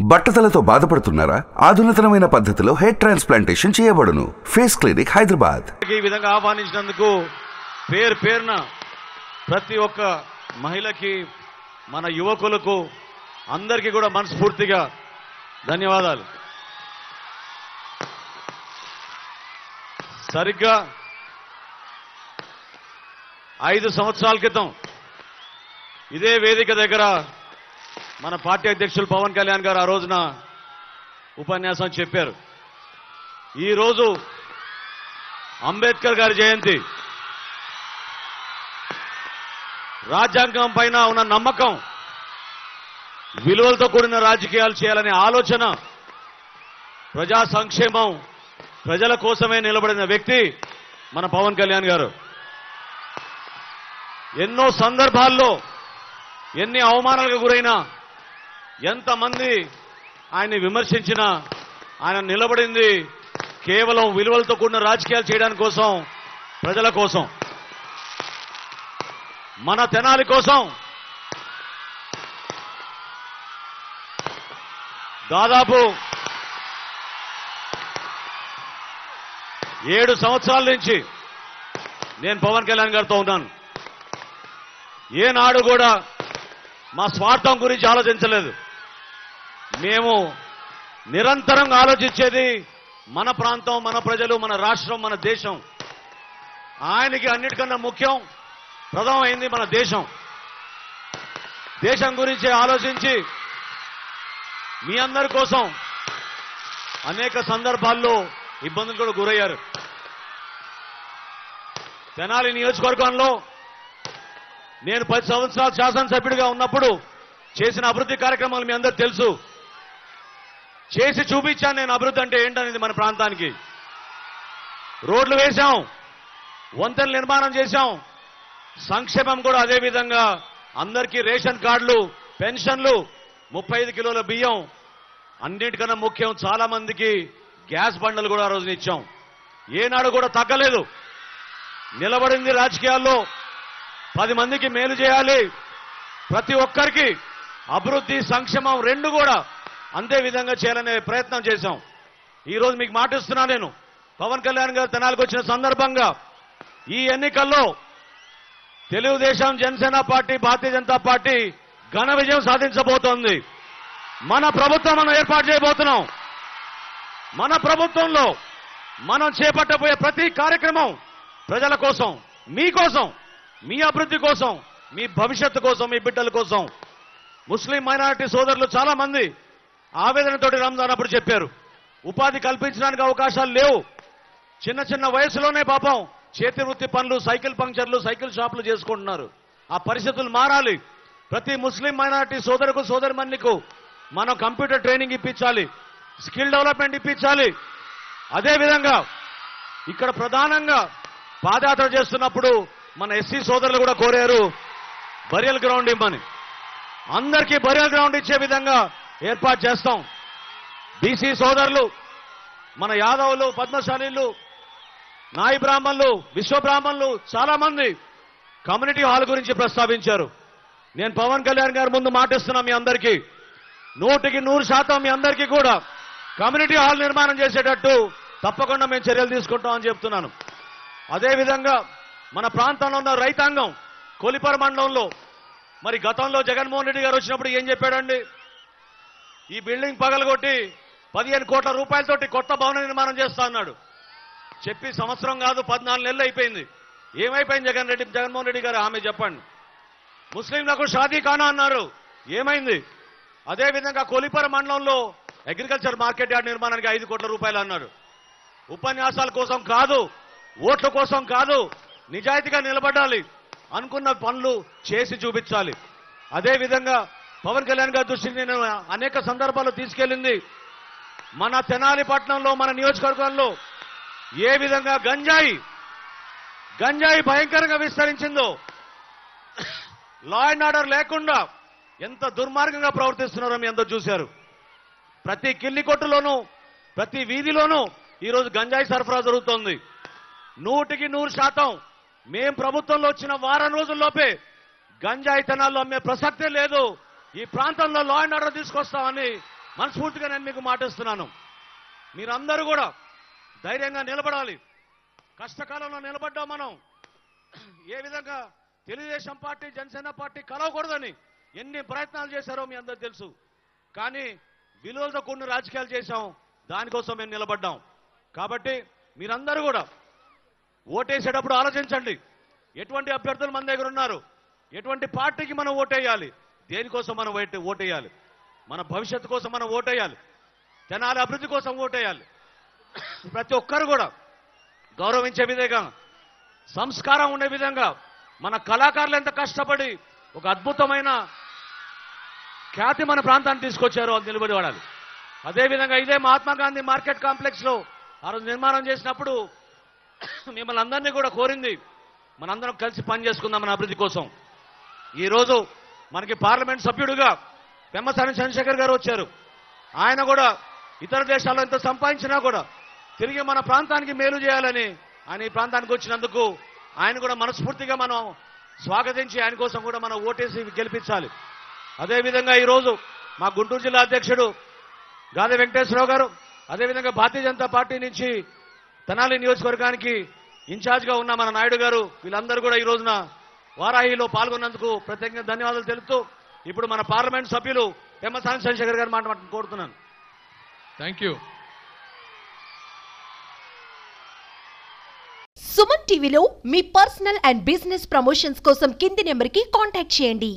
బట్టతలతో బాధపడుతున్నారా? ఆధునితనమైన పద్ధతిలో hair transplantation చేయబడును. Face clinic, Hyderabad. ఈ విధంగా ఆహ్వానించినందుకు పేరు పేరున ప్రతి ఒక్క మహిళకి, మన యువకులకు అందరికీ కూడా మనస్ఫూర్తిగా ధన్యవాదాలు. సరిగ్గా 5 సంవత్సరాల క్రితం ఇదే వేదిక దగ్గర మన పార్టీ అధ్యక్షులు పవన్ కళ్యాణ్ గారు ఆ రోజున ఉపన్యాసం చెప్పారు. ఈరోజు అంబేద్కర్ గారి జయంతి. రాజ్యాంగం పైన ఉన్న నమ్మకం, విలువలతో కూడిన రాజకీయాలు చేయాలనే ఆలోచన, ప్రజా సంక్షేమం, ప్రజల కోసమే నిలబడిన వ్యక్తి మన పవన్ కళ్యాణ్ గారు. ఎన్నో సందర్భాల్లో ఎన్ని అవమానాలకు గురైనా, ఎంతమంది ఆయన్ని విమర్శించినా, ఆయన నిలబడింది కేవలం విలువలతో కూడిన రాజకీయాలు చేయడానికి కోసం, ప్రజల కోసం, మన తెనాలి కోసం. దాదాపు 7 సంవత్సరాల నుంచి నేను పవన్ కళ్యాణ్ గారితో ఉన్నాను. ఏనాడు కూడా మా స్వార్థం గురించి ఆలోచించలేదు. మేము నిరంతరంగా ఆలోచించేది మన ప్రాంతం, మన ప్రజలు, మన రాష్ట్రం, మన దేశం. ఆయనకి అన్నిటికన్నా ముఖ్యం, ప్రథమమైంది మన దేశం. దేశం గురించి ఆలోచించి మీ అందరి కోసం అనేక సందర్భాల్లో ఇబ్బందులు కూడా గురయ్యారు. తెనాలి నియోజకవర్గంలో నేను 10 సంవత్సరాలు శాసనసభ్యుడిగా ఉన్నప్పుడు చేసిన అభివృద్ధి కార్యక్రమాలు మీ అందరూ తెలుసు. చేసి చూపించాను నేను అభివృద్ధి అంటే ఏంటనేది. మన ప్రాంతానికి రోడ్లు వేశాం, వంతెనలు నిర్మాణం చేశాం, సంక్షేమం కూడా అదే విధంగా అందరికీ రేషన్ కార్డులు, పెన్షన్లు, 35 కిలోల బియ్యం, అన్నిటికన్నా ముఖ్యం చాలా మందికి గ్యాస్ బండలు కూడా ఆ రోజున ఇచ్చాం. ఏనాడు కూడా తగ్గలేదు. నిలబడింది రాజకీయాల్లో 10 మందికి మేలు చేయాలి, ప్రతి ఒక్కరికి అభివృద్ధి, సంక్షేమం రెండు కూడా అంతే విధంగా చేయాలనే ప్రయత్నం చేశాం. ఈరోజు మీకు మాటిస్తున్నా, నేను పవన్ కళ్యాణ్ గారు తెనాలికి వచ్చిన సందర్భంగా ఈ ఎన్నికల్లో తెలుగుదేశం, జనసేన పార్టీ, భారతీయ జనతా పార్టీ ఘన విజయం సాధించబోతోంది. మన ప్రభుత్వం మనం ఏర్పాటు చేయబోతున్నాం. మన ప్రభుత్వంలో మనం చేపట్టబోయే ప్రతి కార్యక్రమం ప్రజల కోసం, మీకోసం, మీ అభివృద్ధి కోసం, మీ భవిష్యత్తు కోసం, మీ బిడ్డల కోసం. ముస్లిం మైనారిటీ సోదరులు చాలా మంది ఆవేదనతోటి రంజాన్ అప్పుడు చెప్పారు, ఉపాధి కల్పించడానికి అవకాశాలు లేవు. చిన్న చిన్న వయసులోనే పాపం చేతి వృత్తి పనులు, సైకిల్ పంక్చర్లు, సైకిల్ షాపులు చేసుకుంటున్నారు. ఆ పరిస్థితులు మారాలి. ప్రతి ముస్లిం మైనారిటీ సోదరుకు, సోదరిమణికు మనం కంప్యూటర్ ట్రైనింగ్ ఇప్పించాలి, స్కిల్ డెవలప్మెంట్ ఇప్పించాలి. అదేవిధంగా ఇక్కడ ప్రధానంగా పాదయాత్ర చేస్తున్నప్పుడు మన ఎస్సీ సోదరులు కూడా కోరారు బరియల్ గ్రౌండ్ ఇమ్మని. అందరికీ బరియల్ గ్రౌండ్ ఇచ్చే విధంగా ఏర్పాటు చేస్తాం. బీసీ సోదరులు, మన యాదవులు, పద్మశాలీలు, నాయి బ్రాహ్మణులు, విశ్వ బ్రాహ్మణులు చాలా మంది కమ్యూనిటీ హాల్ గురించి ప్రస్తావించారు. నేను పవన్ కళ్యాణ్ గారి ముందు మాటిస్తున్నా, మీ అందరికీ 100% మీ అందరికీ కూడా కమ్యూనిటీ హాల్ నిర్మాణం చేసేటట్టు తప్పకుండా మేము చర్యలు తీసుకుంటామని చెప్తున్నాను. అదేవిధంగా మన ప్రాంతంలో ఉన్న రైతాంగం, కొలిపర మండలంలో మరి గతంలో జగన్మోహన్ రెడ్డి గారు వచ్చినప్పుడు ఏం చెప్పాడండి? ఈ బిల్డింగ్ పగలగొట్టి 15 కోట్ల రూపాయలతోటి కొత్త భవన నిర్మాణం చేస్తా అన్నాడు. చెప్పి సంవత్సరం కాదు, 14 నెలలు అయిపోయింది. ఏమైపోయింది జగన్మోహన్ రెడ్డి గారు? ఆమె చెప్పండి. ముస్లింలకు షాదీ ఖానా అన్నారు, ఏమైంది? అదేవిధంగా కొలిపర మండలంలో అగ్రికల్చర్ మార్కెట్ యార్డ్ నిర్మాణానికి 5 కోట్ల రూపాయలు అన్నారు. ఉపన్యాసాల కోసం కాదు, ఓట్ల కోసం కాదు, నిజాయితీగా నిలబడాలి, అనుకున్న పనులు చేసి చూపించాలి. అదేవిధంగా పవన్ కళ్యాణ్ గారి దృష్టికి నేను అనేక సందర్భాల్లో తీసుకెళ్లింది, మన తెనాలి పట్టణంలో, మన నియోజకవర్గంలో ఏ విధంగా గంజాయి భయంకరంగా విస్తరించిందో, లా అండ్ ఆర్డర్ లేకుండా ఎంత దుర్మార్గంగా ప్రవర్తిస్తున్నారో మీ అందరూ చూశారు. ప్రతి కిల్లి కొట్టులోనూ, ప్రతి వీధిలోనూ ఈరోజు గంజాయి సరఫరా జరుగుతోంది. 100% మేం ప్రభుత్వంలో వచ్చిన వారం రోజుల్లోపే గంజాయి తెనాల్లో అమ్మే ప్రసక్తే లేదు. ఈ ప్రాంతంలో లా అండ్ ఆర్డర్ తీసుకొస్తామని మనస్ఫూర్తిగా నేను మీకు మాటిస్తున్నాను. మీరందరూ కూడా ధైర్యంగా నిలబడాలి. కష్టకాలంలో నిలబడ్డాం మనం. ఏ విధంగా తెలుగుదేశం పార్టీ జనసేన పార్టీ కలవకూడదని ఎన్ని ప్రయత్నాలు చేశారో మీ అందరూ తెలుసు. కానీ విలువలతో కొన్ని రాజకీయాలు చేశాం, దానికోసం మేము నిలబడ్డాం. కాబట్టి మీరందరూ కూడా ఓటేసేటప్పుడు ఆలోచించండి. ఎటువంటి అభ్యర్థులు మన దగ్గర ఉన్నారు, ఎటువంటి పార్టీకి మనం ఓటేయాలి, దేనికోసం మనం ఓటేయాలి, మన భవిష్యత్తు కోసం మనం ఓటేయాలి, తెనాలి అభివృద్ధి కోసం ఓటేయాలి. ప్రతి ఒక్కరు కూడా గౌరవించే విధంగా, సంస్కారం ఉండే విధంగా మన కళాకారులు ఎంత కష్టపడి ఒక అద్భుతమైన ఖ్యాతి మన ప్రాంతాన్ని తీసుకొచ్చారో అది నిలబడి వాడాలి. అదేవిధంగా ఇదే మహాత్మా గాంధీ మార్కెట్ కాంప్లెక్స్ లో ఆ రోజు నిర్మాణం చేసినప్పుడు మిమ్మల్ని అందరినీ కూడా కోరింది మనందరం కలిసి పనిచేసుకుందాం మన అభివృద్ధి కోసం. ఈ రోజు మనకి పార్లమెంట్ సభ్యుడిగా పెమ్మసాని చంద్రశేఖర్ గారు వచ్చారు. ఆయన కూడా ఇతర దేశాల్లో ఎంత సంపాదించినా కూడా తిరిగి మన ప్రాంతానికి మేలు చేయాలని ఆయన ఈ ప్రాంతానికి వచ్చినందుకు ఆయన కూడా మనస్ఫూర్తిగా మనం స్వాగతించి ఆయన కోసం కూడా మనం ఓటేసి గెలిపించాలి. అదేవిధంగా ఈరోజు మా గుంటూరు జిల్లా అధ్యక్షుడు గాది వెంకటేశ్వరరావు గారు, అదేవిధంగా భారతీయ జనతా పార్టీ నుంచి తెనాలి నియోజకవర్గానికి ఇన్ఛార్జ్గా ఉన్న మన నాయుడు గారు, వీళ్ళందరూ కూడా ఈ రోజున వారాహిలో పాల్గొన్నందుకు ప్రత్యేకంగా ధన్యవాదాలు తెలుపుతూ ఇప్పుడు మన పార్లమెంట్ సభ్యులు పెమ్మసాని చంద్రశేఖర్ గారు మాట్లాడటం కోరుతున్నాను. Thank you. సుమన్ టీవీలో మీ పర్సనల్ అండ్ బిజినెస్ ప్రమోషన్స్ కోసం కింది నెంబర్కి కాంటాక్ట్ చేయండి.